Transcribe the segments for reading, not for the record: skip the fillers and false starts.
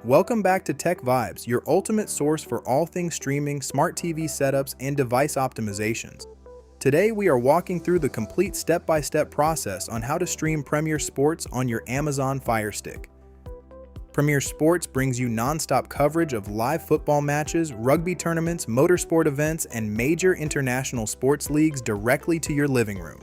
Welcome back to TechVibes, your ultimate source for all things streaming, smart TV setups, and device optimizations. Today we are walking through the complete step-by-step process on how to stream Premier Sports on your Amazon Fire Stick. Premier Sports brings you non-stop coverage of live football matches, rugby tournaments, motorsport events, and major international sports leagues directly to your living room.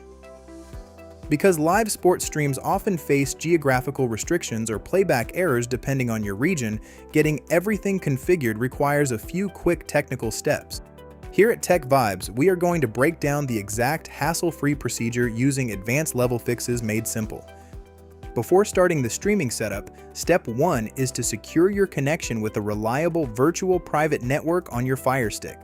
Because live sports streams often face geographical restrictions or playback errors depending on your region, getting everything configured requires a few quick technical steps. Here at TechVibes, we are going to break down the exact hassle-free procedure using advanced level fixes made simple. Before starting the streaming setup, step 1 is to secure your connection with a reliable virtual private network on your Fire Stick.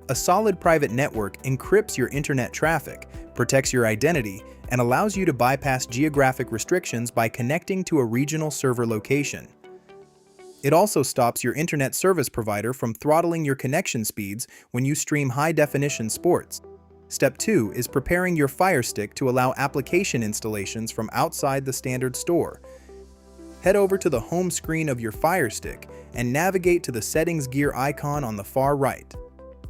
A solid private network encrypts your internet traffic, protects your identity, and allows you to bypass geographic restrictions by connecting to a regional server location. It also stops your internet service provider from throttling your connection speeds when you stream high-definition sports. Step 2 is preparing your Fire Stick to allow application installations from outside the standard store. Head over to the home screen of your Fire Stick and navigate to the settings gear icon on the far right.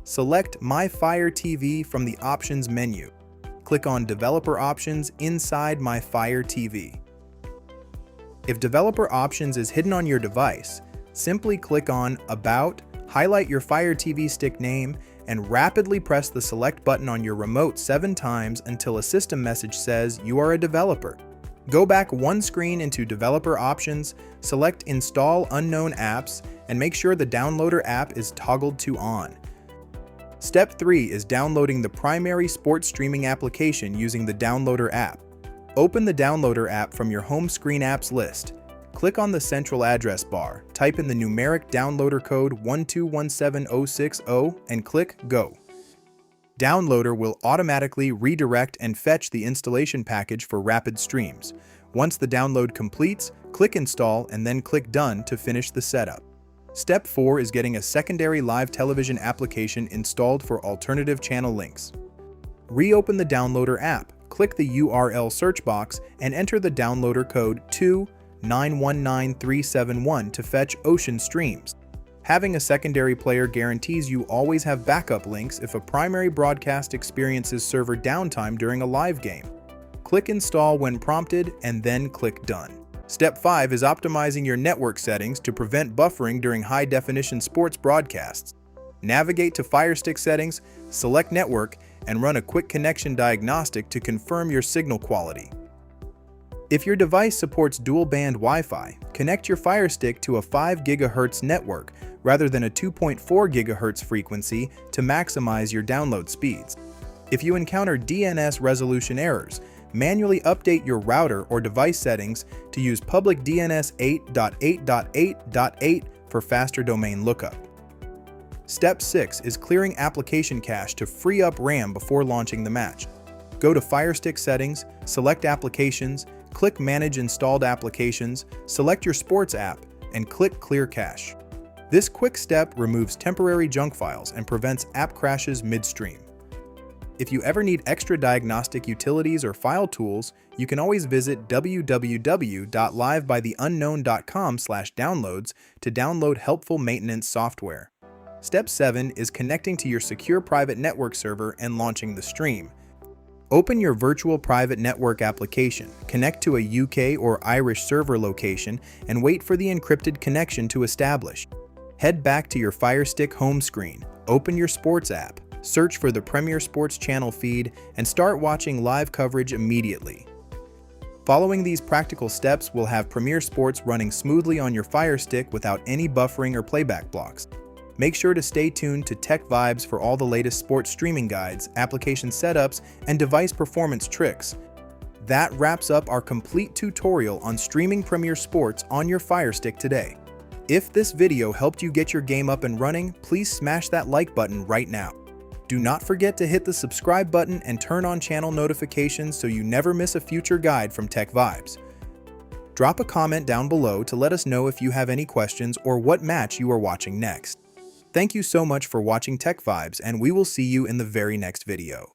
Select My Fire TV from the Options menu. Click on Developer Options inside My Fire TV. If Developer Options is hidden on your device, simply click on About, highlight your Fire TV stick name, and rapidly press the select button on your remote 7 times until a system message says you are a developer. Go back one screen into Developer Options, select Install Unknown Apps, and make sure the Downloader app is toggled to On. Step 3 is downloading the primary sports streaming application using the Downloader app. Open the Downloader app from your home screen apps list. Click on the central address bar, type in the numeric downloader code 1217060 and click Go. Downloader will automatically redirect and fetch the installation package for rapid streams. Once the download completes, click Install and then click Done to finish the setup. Step 4 is getting a secondary live television application installed for alternative channel links. Reopen the Downloader app, click the URL search box and enter the downloader code 2919371 to fetch Ocean streams. Having a secondary player guarantees you always have backup links if a primary broadcast experiences server downtime during a live game. Click Install when prompted and then click Done. Step 5 is optimizing your network settings to prevent buffering during high-definition sports broadcasts. Navigate to Fire Stick settings, select Network, and run a quick connection diagnostic to confirm your signal quality. If your device supports dual-band Wi-Fi, connect your Fire Stick to a 5 GHz network rather than a 2.4 GHz frequency to maximize your download speeds. If you encounter DNS resolution errors, manually update your router or device settings to use public DNS 8.8.8.8 for faster domain lookup. Step 6 is clearing application cache to free up RAM before launching the match. Go to Fire Stick settings, select Applications, click Manage Installed Applications, select your Sports app, and click Clear Cache. This quick step removes temporary junk files and prevents app crashes midstream. If you ever need extra diagnostic utilities or file tools, you can always visit www.livebytheunknown.com/downloads to download helpful maintenance software. Step 7 is connecting to your secure private network server and launching the stream. Open your virtual private network application, connect to a UK or Irish server location, and wait for the encrypted connection to establish. Head back to your Fire Stick home screen, open your Sports app, search for the Premier Sports channel feed, and start watching live coverage immediately. Following these practical steps will have Premier Sports running smoothly on your Fire Stick without any buffering or playback blocks. Make sure to stay tuned to TechVibes for all the latest sports streaming guides, application setups, and device performance tricks. That wraps up our complete tutorial on streaming Premier Sports on your Fire Stick today. If this video helped you get your game up and running, please smash that like button right now. Do not forget to hit the subscribe button and turn on channel notifications so you never miss a future guide from TechVibes. Drop a comment down below to let us know if you have any questions or what match you are watching next. Thank you so much for watching TechVibes, and we will see you in the very next video.